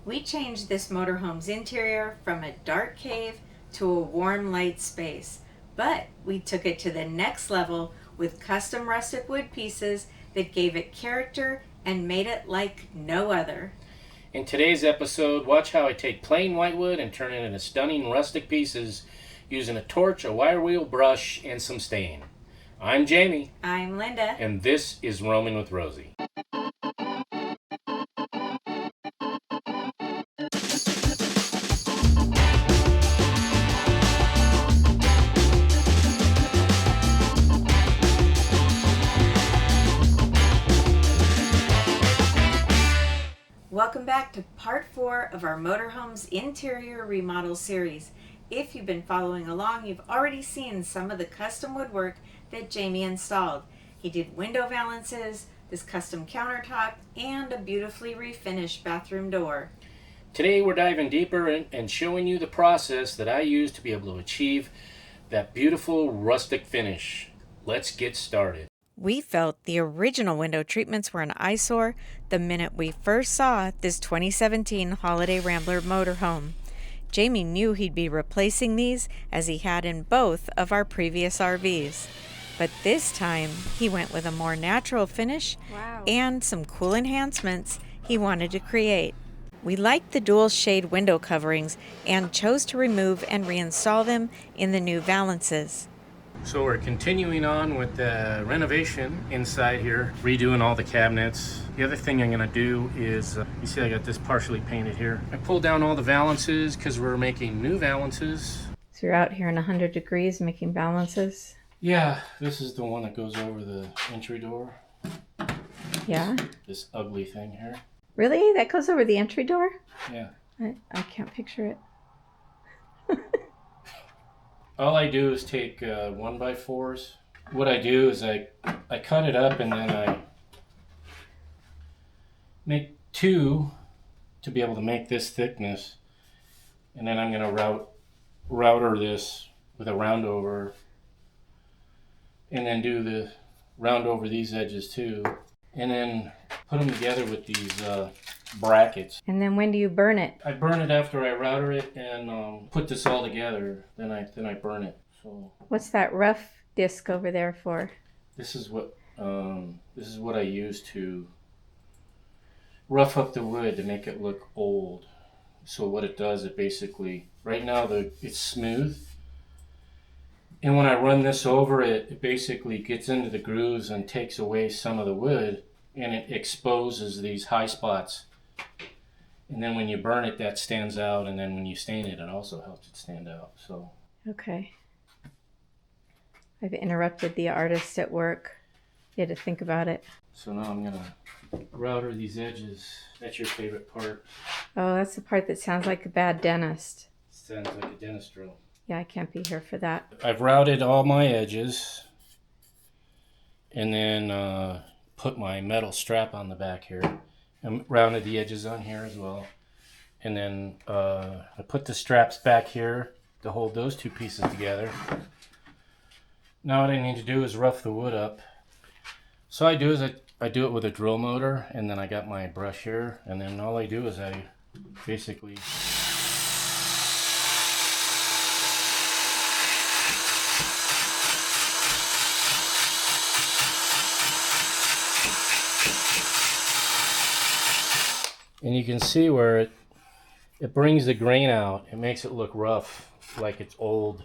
We changed this motorhome's interior from a dark cave to a warm light space, but we took it to the next level with custom rustic wood pieces that gave it character and made it like no other. In today's episode, watch how I take plain whitewood and turn it into stunning rustic pieces using a torch, a wire wheel, brush, and some stain. I'm Jamie. I'm Linda. And this is Roaming with Rosie. Welcome back to part 4 of our Motorhome's interior remodel series. If you've been following along, you've already seen some of the custom woodwork that Jamie installed. He did window valances, this custom countertop, and a beautifully refinished bathroom door. Today we're diving deeper and showing you the process that I use to be able to achieve that beautiful rustic finish. Let's get started. We felt the original window treatments were an eyesore the minute we first saw this 2017 Holiday Rambler motorhome. Jamie knew he'd be replacing these as he had in both of our previous RVs. But this time, he went with a more natural finish and some cool enhancements he wanted to create. We liked the dual shade window coverings and chose to remove and reinstall them in the new Valances. So we're continuing on with the renovation inside here, redoing all the cabinets. The other thing I'm going to do is, you see I got this partially painted here. I pulled down all the valances because we're making new valances. So you're out here in 100 degrees making valances? Yeah, this is the one that goes over the entry door. Yeah? This ugly thing here. Really? That goes over the entry door? Yeah. I can't picture it. All I do is take 1x4s. What I do is I cut it up and then I make two to be able to make this thickness. And then I'm going to router this with a round over. And then do the round over these edges too. And then put them together with these brackets. And then when do you burn it? I burn it after I router it and put this all together. Then I burn it. So what's that rough disc over there for? This is what I use to rough up the wood to make it look old. So what it does, it basically, right now it's smooth. And when I run this over it, it basically gets into the grooves and takes away some of the wood, and it exposes these high spots. And then when you burn it, that stands out, and then when you stain it, it also helps it stand out. So okay. I've interrupted the artist at work. You had to think about it. So now I'm gonna router these edges. That's your favorite part. Oh, that's the part that sounds like a bad dentist. Sounds like a dentist drill. Yeah, I can't be here for that. I've routed all my edges and then put my metal strap on the back here and rounded the edges on here as well. And then I put the straps back here to hold those two pieces together. Now what I need to do is rough the wood up. So I do is I do it with a drill motor, and then I got my brush here, and then all I do is I basically and you can see where it brings the grain out. It makes it look rough, like it's old.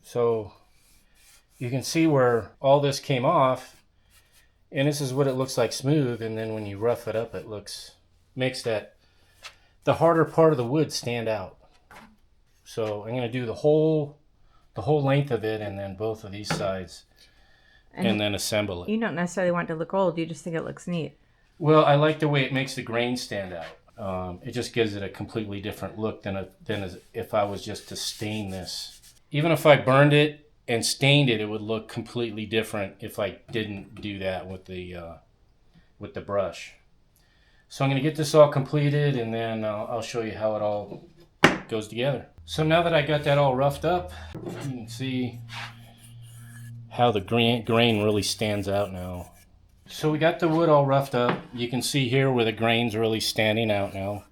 So you can see where all this came off, and this is what it looks like smooth. And then when you rough it up, it makes the harder part of the wood stand out. So I'm going to do the whole length of it, and then both of these sides, and then assemble it. You don't necessarily want it to look old, you just think it looks neat. Well, I like the way it makes the grain stand out. It just gives it a completely different look than if I was just to stain this. Even if I burned it and stained it, it would look completely different if I didn't do that with the brush. So I'm going to get this all completed, and then I'll show you how it all goes together. So now that I got that all roughed up, you can see how the grain really stands out now. So we got the wood all roughed up. You can see here where the grain's really standing out now.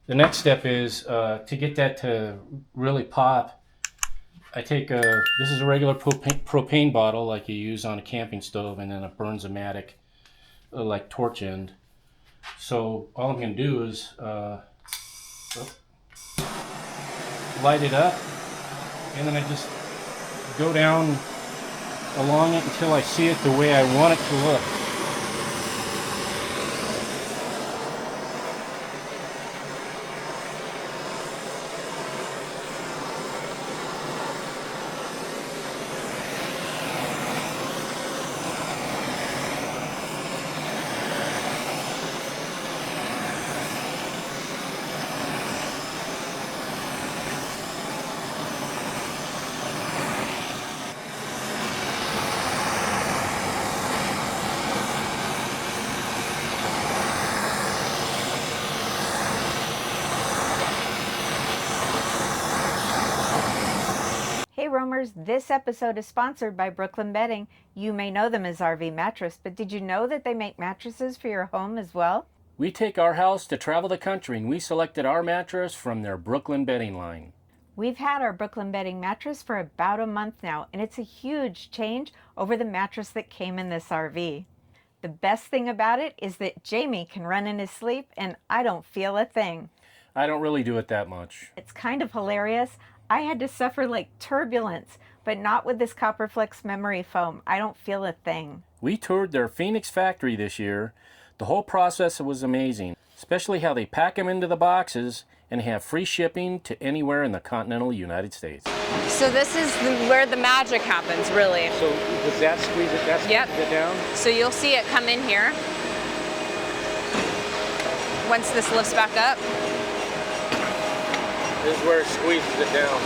The next step is to get that to really pop. I take this is a regular propane bottle like you use on a camping stove, and then a Burns-O-Matic like torch end. So all I'm going to do is light it up, and then I just go down along it until I see it the way I want it to look. Hey roamers, this episode is sponsored by Brooklyn Bedding. You may know them as RV Mattress, but did you know that they make mattresses for your home as well? We take our house to travel the country, and we selected our mattress from their Brooklyn Bedding line. We've had our Brooklyn Bedding mattress for about a month now, and it's a huge change over the mattress that came in this RV. The best thing about it is that Jamie can run in his sleep and I don't feel a thing. I don't really do it that much. It's kind of hilarious. I had to suffer like turbulence, but not with this Copperflex memory foam. I don't feel a thing. We toured their Phoenix factory this year. The whole process was amazing, especially how they pack them into the boxes and have free shipping to anywhere in the continental United States. So this is where the magic happens, really. So does that squeeze it? That squeezes it down? So you'll see it come in here once this lifts back up. This is where it squeezes it down.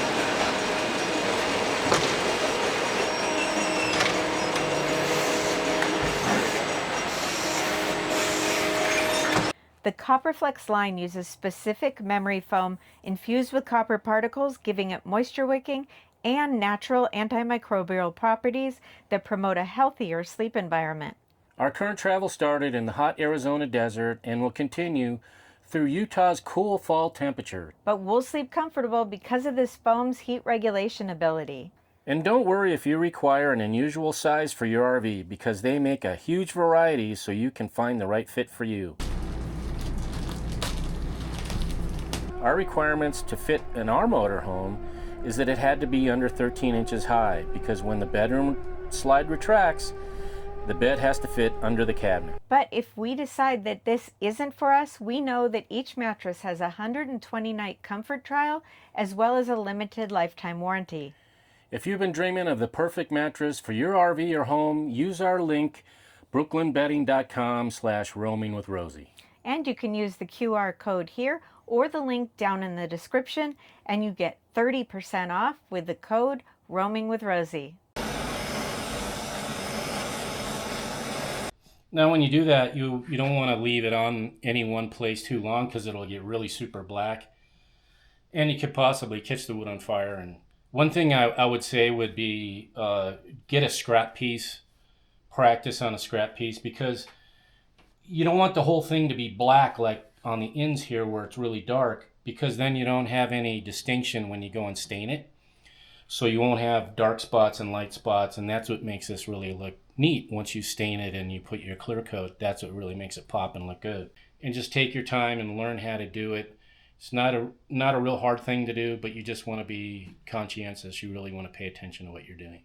The Copperflex line uses specific memory foam infused with copper particles, giving it moisture wicking and natural antimicrobial properties that promote a healthier sleep environment. Our current travel started in the hot Arizona desert and will continue through Utah's cool fall temperature. But we'll sleep comfortable because of this foam's heat regulation ability. And don't worry if you require an unusual size for your RV, because they make a huge variety so you can find the right fit for you. Our requirements to fit in our motorhome is that it had to be under 13 inches high, because when the bedroom slide retracts, the bed has to fit under the cabinet. But if we decide that this isn't for us, we know that each mattress has a 120-night comfort trial as well as a limited lifetime warranty. If you've been dreaming of the perfect mattress for your RV or home, use our link, brooklynbedding.com/roamingwithrosie. And you can use the QR code here or the link down in the description, and you get 30% off with the code RoamingWithRosie. Now when you do that, you don't want to leave it on any one place too long, because it'll get really super black. And you could possibly catch the wood on fire. And one thing I would say would be get a scrap piece, practice on a scrap piece, because you don't want the whole thing to be black like on the ends here where it's really dark, because then you don't have any distinction when you go and stain it. So you won't have dark spots and light spots, and that's what makes this really look neat. Once you stain it and you put your clear coat, that's what really makes it pop and look good. And just take your time and learn how to do it. It's not a real hard thing to do, but you just want to be conscientious. You really want to pay attention to what you're doing.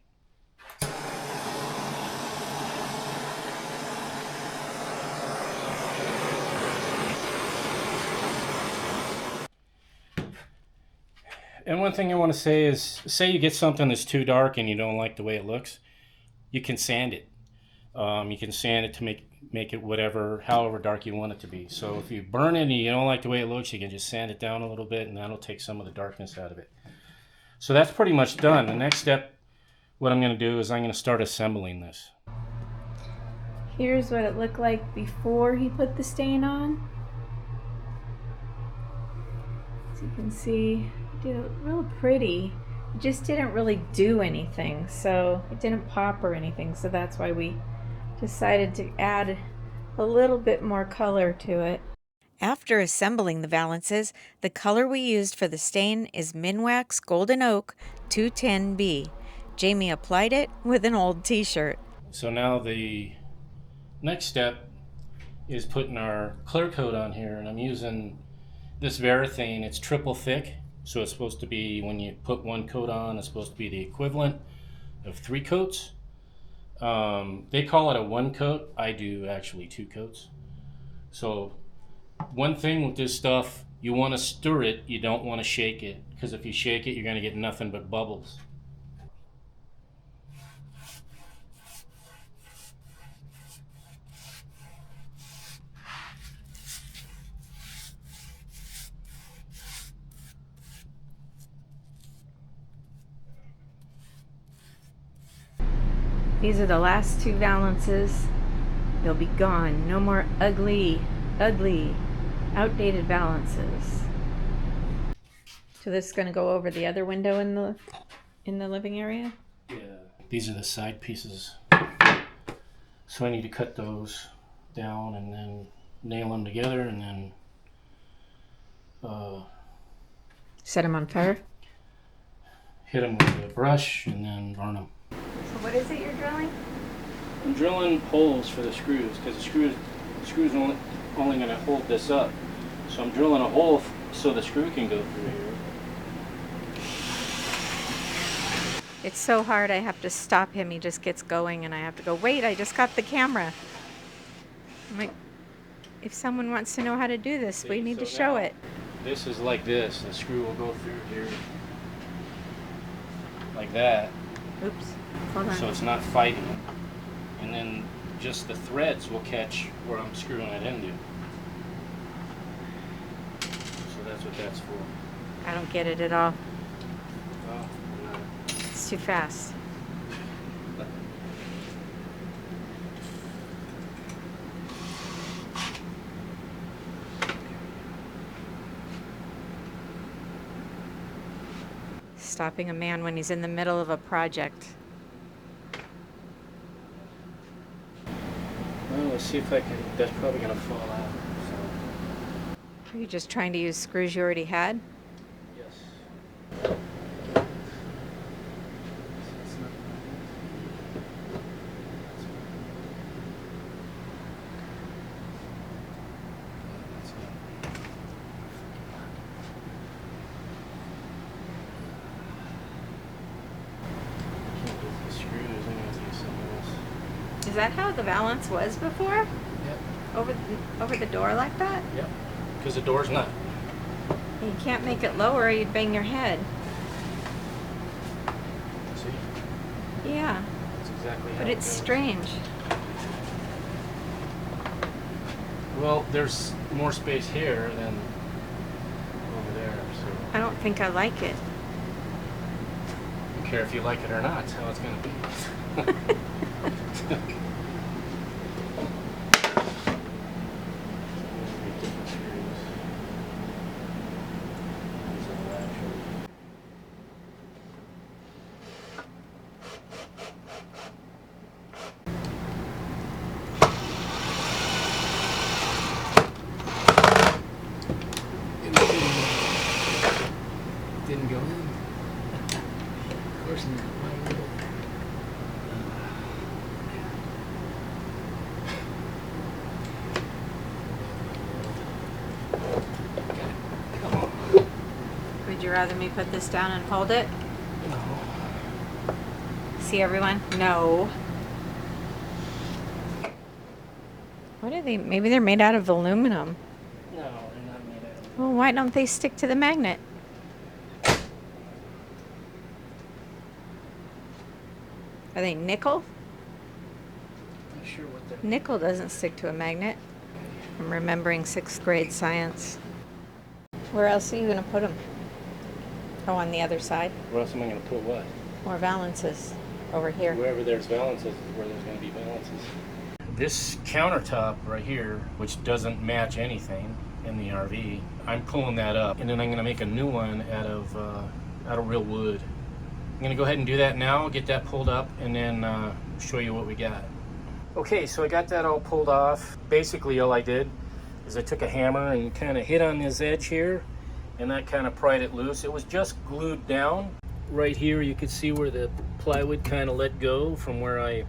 And one thing I want to say is, say you get something that's too dark and you don't like the way it looks, you can sand it. You can sand it to make it however dark you want it to be. So if you burn it and you don't like the way it looks, you can just sand it down a little bit, and that'll take some of the darkness out of it. So that's pretty much done. The next step, what I'm going to do is I'm going to start assembling this. Here's what it looked like before he put the stain on. As you can see, he did it real pretty. It just didn't really do anything, so it didn't pop or anything, so that's why we decided to add a little bit more color to it. After assembling the valances, the color we used for the stain is Minwax Golden Oak 210B. Jamie applied it with an old t-shirt. So now the next step is putting our clear coat on here, and I'm using this Varathane. It's triple thick, so it's supposed to be, when you put one coat on, it's supposed to be the equivalent of 3 coats. They call it a 1 coat. I do actually 2 coats. So one thing with this stuff, you want to stir it, you don't want to shake it, because if you shake it, you're going to get nothing but bubbles. These are the last 2 valances. They'll be gone. No more ugly, outdated valances. So this is going to go over the other window in the living area? Yeah. These are the side pieces. So I need to cut those down and then nail them together and then Set them on fire? hit them with a brush and then burn them. So what is it you're drilling? I'm drilling holes for the screws, because the screws only going to hold this up. So I'm drilling a hole so the screw can go through here. It's so hard, I have to stop him. He just gets going and I have to go, wait, I just got the camera. I'm like, if someone wants to know how to do this, we need to show it. This is like this. The screw will go through here like that. Oops, hold on. So it's not fighting. And then just the threads will catch where I'm screwing it into. So that's what that's for. I don't get it at all. Oh, no. It's too fast. Stopping a man when he's in the middle of a project. Well, let's see if I can. That's probably going to fall out. So. Are you just trying to use screws you already had? Yes. Is that how the valance was before? Yep. Over the door like that? Yep. Because the door's not. You can't make it lower, you'd bang your head. See? Yeah. That's exactly how But it it's goes. strange. Well, there's more space here than over there, so I don't think I like it. I don't care if you like it or not. It's how it's going to be. Didn't go in. Of course not. Would you rather me put this down and hold it? No. See everyone? No. What are they? Maybe they're made out of aluminum. No, they're not made out of. Well, why don't they stick to the magnet? Are they nickel? Not sure what they're. Nickel doesn't stick to a magnet. I'm remembering 6th grade science. Where else are you going to put them? Oh, on the other side? Where else am I going to put what? More valances over here. Wherever there's valances is where there's going to be valances. This countertop right here, which doesn't match anything in the RV, I'm pulling that up, and then I'm going to make a new one out of real wood. I'm gonna go ahead and do that now, get that pulled up, and then show you what we got. Okay, so I got that all pulled off. Basically all I did is I took a hammer and kind of hit on this edge here, and that kind of pried it loose. It was just glued down. Right here you could see where the plywood kind of let go from where I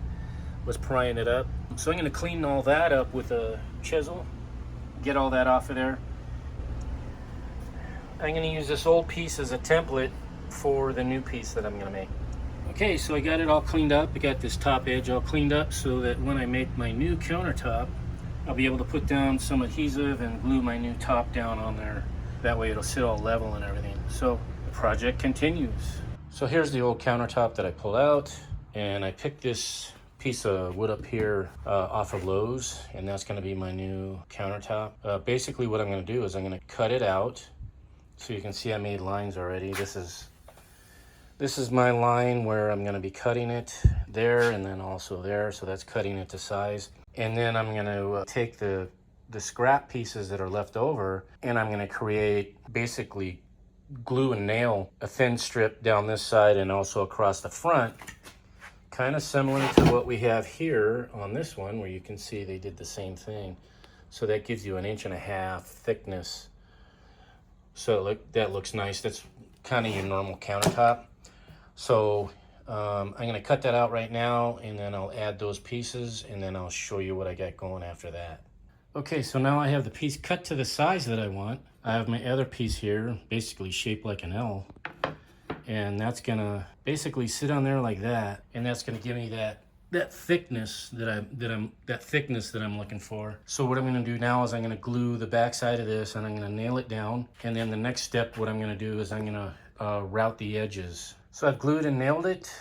was prying it up. So I'm going to clean all that up with a chisel, get all that off of there. I'm going to use this old piece as a template for the new piece that I'm going to make. Okay, so I got it all cleaned up. I got this top edge all cleaned up so that when I make my new countertop, I'll be able to put down some adhesive and glue my new top down on there. That way it'll sit all level and everything. So the project continues. So here's the old countertop that I pulled out, and I picked this piece of wood up here off of Lowe's, and that's going to be my new countertop. Basically what I'm going to do is I'm going to cut it out. So you can see I made lines already. This is my line where I'm going to be cutting it there and then also there. So that's cutting it to size. And then I'm going to take the scrap pieces that are left over, and I'm going to create basically glue and nail a thin strip down this side and also across the front, kind of similar to what we have here on this one, where you can see they did the same thing. So that gives you 1.5 inch thickness. So that looks nice. That's kind of your normal countertop. So I'm going to cut that out right now, and then I'll add those pieces, and then I'll show you what I got going after that. Okay, so now I have the piece cut to the size that I want. I have my other piece here, basically shaped like an L, and that's gonna basically sit on there like that, and that's gonna give me that thickness that I'm looking for. So what I'm gonna do now is I'm gonna glue the back side of this, and I'm gonna nail it down. And then the next step, what I'm gonna do is I'm gonna route the edges. So I've glued and nailed it,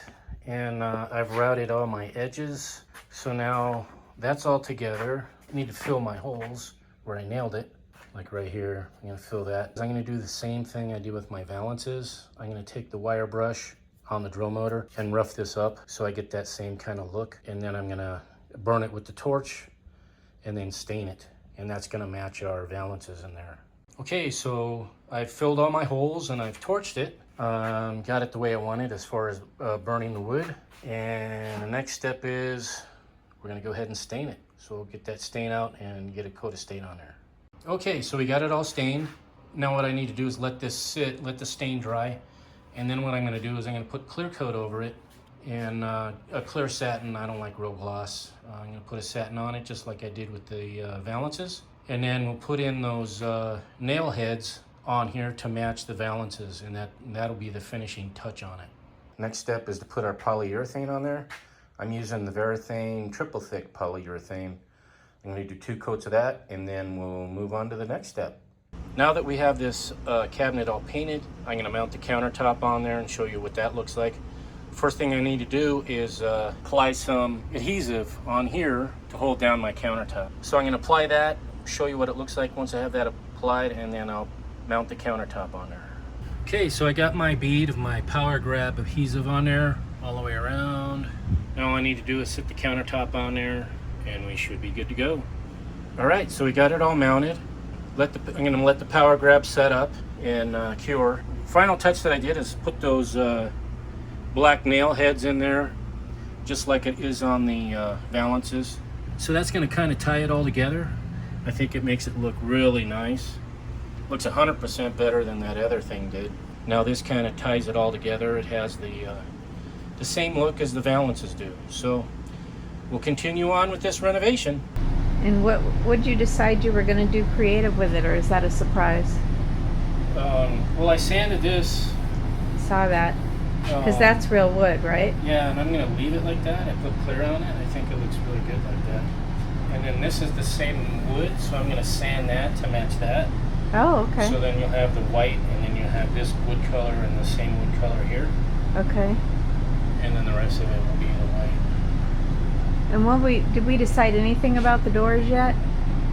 and I've routed all my edges. So now that's all together. I need to fill my holes where I nailed it. Like right here, I'm gonna fill that. I'm gonna do the same thing I did with my Valances. I'm gonna take the wire brush on the drill motor and rough this up so I get that same kind of look. And then I'm gonna burn it with the torch and then stain it. And that's gonna match our Valances in there. Okay, so I've filled all my holes and I've torched it. Got it the way I wanted as far as burning the wood. And the next step is we're gonna go ahead and stain it. So we'll get that stain out and get a coat of stain on there. Okay, so we got it all stained. Now what I need to do is let this sit, let the stain dry. And then what I'm gonna do is I'm gonna put clear coat over it, and a clear satin. I don't like real gloss. I'm gonna put a satin on it just like I did with the Valances. And then we'll put in those nail heads on here to match the Valances, and that'll be the finishing touch on it. Next step is to put our polyurethane on there. I'm using the Varathane triple thick polyurethane. I'm going to do 2 coats of that, and then we'll move on to the next step. Now that we have this cabinet all painted, I'm going to mount the countertop on there and show you what that looks like. First thing I need to do is apply some adhesive on here to hold down my countertop. So I'm going to apply that, show you what it looks like once I have that applied, and then I'll mount the countertop on there. Okay, so I got my bead of my Power Grab adhesive on there all the way around. Now all I need to do is sit the countertop on there, and we should be good to go. All right, so we got it all mounted. I'm gonna let the Power Grab set up and cure. Final touch that I did is put those black nail heads in there, just like it is on the Valances. So that's gonna kind of tie it all together. I think it makes it look really nice. Looks 100% better than that other thing did. Now this kind of ties it all together. It has the same look as the Valances do. So we'll continue on with this renovation. And what would you decide you were going to do creative with it, or is that a surprise? Well, I sanded this. Saw that. Because that's real wood, right? Yeah, and I'm going to leave it like that. I put clear on it. I think it looks really good like that. And then this is the same wood, so I'm going to sand that to match that. Oh, okay. So then you'll have the white, and then you have this wood color and the same wood color here. Okay. And then the rest of it will be the white. And did we decide anything about the doors yet?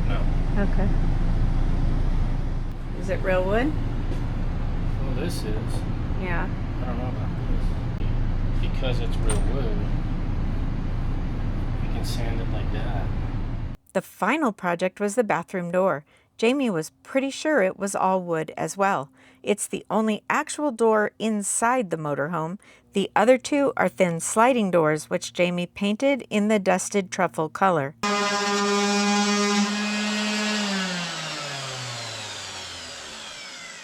No. Okay. Is it real wood? Well, this is. Yeah. I don't know about this. Because it's real wood, you can sand it like that. The final project was the bathroom door. Jamie was pretty sure it was all wood as well. It's the only actual door inside the motorhome. The other two are thin sliding doors, which Jamie painted in the dusted truffle color.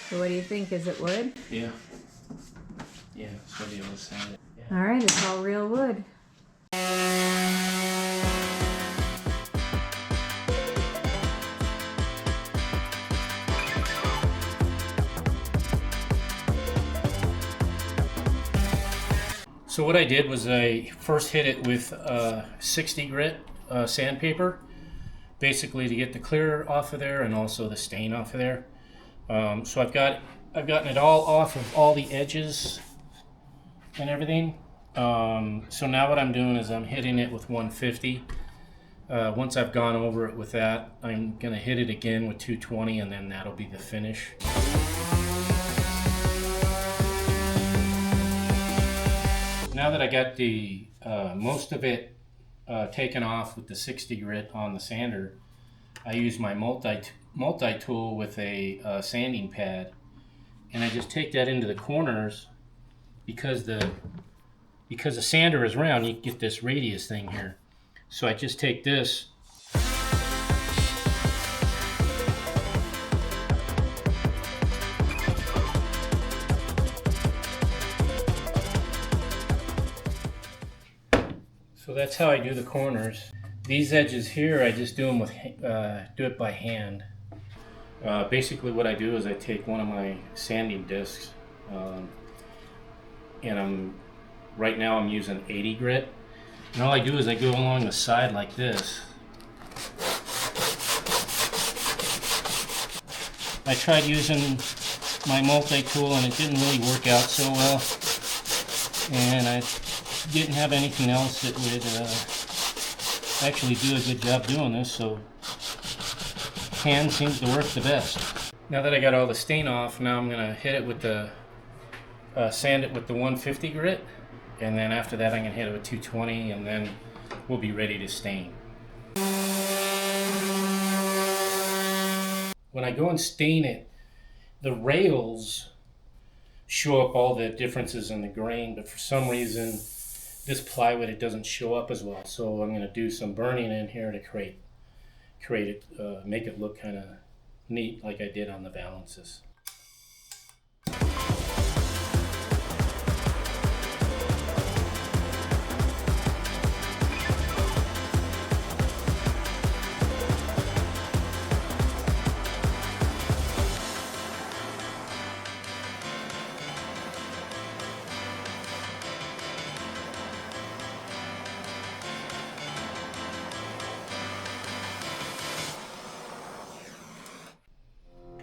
So what do you think? Is it wood? Yeah. Yeah, it's gonna be able to sand it. Yeah. All right, it's all real wood. So what I did was I first hit it with 60 grit sandpaper, basically to get the clear off of there and also the stain off of there. So I've gotten it all off of all the edges and everything. So now what I'm doing is I'm hitting it with 150. Once I've gone over it with that, I'm gonna hit it again with 220, and then that'll be the finish. Now that I got the most of it taken off with the 60 grit on the sander, I use my multi-tool with a sanding pad, and I just take that into the corners because the sander is round. You get this radius thing here, so I just take this. So that's how I do the corners. These edges here, I just do them with do it by hand. Basically, what I do is I take one of my sanding discs, and right now I'm using 80 grit, and all I do is I go along the side like this. I tried using my multi-tool and it didn't really work out so well, and I didn't have anything else that would actually do a good job doing this, so hand seems to work the best. Now that I got all the stain off, now I'm gonna hit it with the sand it with the 150 grit, and then after that I'm gonna hit it with 220, and then we'll be ready to stain. When I go and stain it, the rails show up all the differences in the grain, but for some reason this plywood, it doesn't show up as well. So I'm going to do some burning in here to create it, make it look kind of neat like I did on the Valances.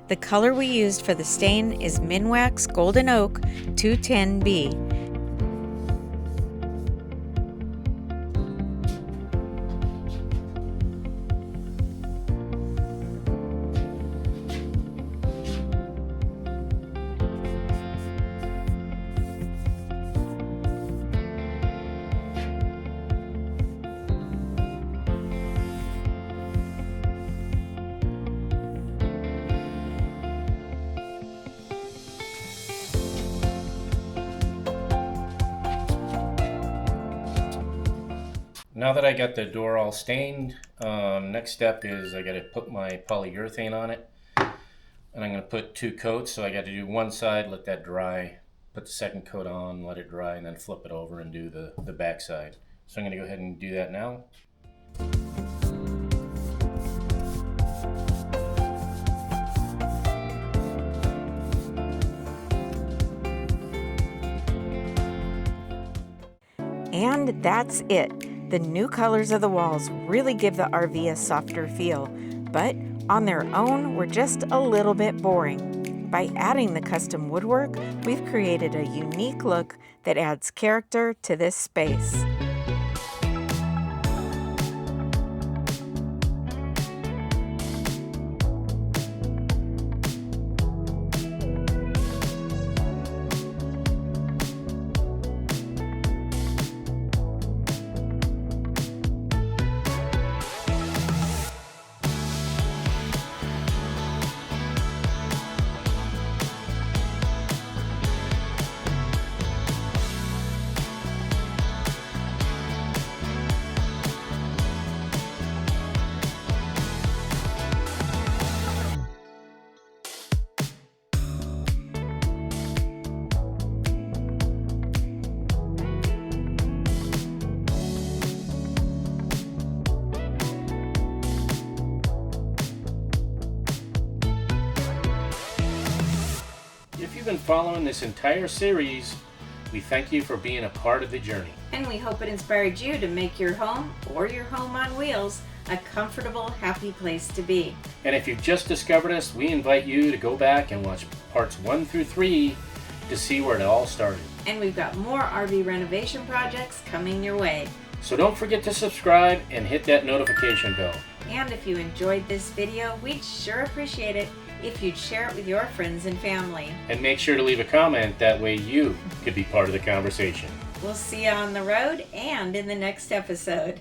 The color we used for the stain is Minwax Golden Oak 210B. Now that I got the door all stained, next step is I got to put my polyurethane on it, and I'm going to put 2 coats. So I got to do one side, let that dry, put the second coat on, let it dry, and then flip it over and do the back side. So I'm going to go ahead and do that now. And that's it. The new colors of the walls really give the RV a softer feel, but on their own were just a little bit boring. By adding the custom woodwork, we've created a unique look that adds character to this space. you've been following this entire series, we thank you for being a part of the journey. And we hope it inspired you to make your home or your home on wheels a comfortable, happy place to be. And if you've just discovered us, we invite you to go back and watch parts 1 through 3 to see where it all started. And we've got more RV renovation projects coming your way. So don't forget to subscribe and hit that notification bell. And if you enjoyed this video, we'd sure appreciate it if you'd share it with your friends and family. And make sure to leave a comment, that way you could be part of the conversation. We'll see you on the road and in the next episode.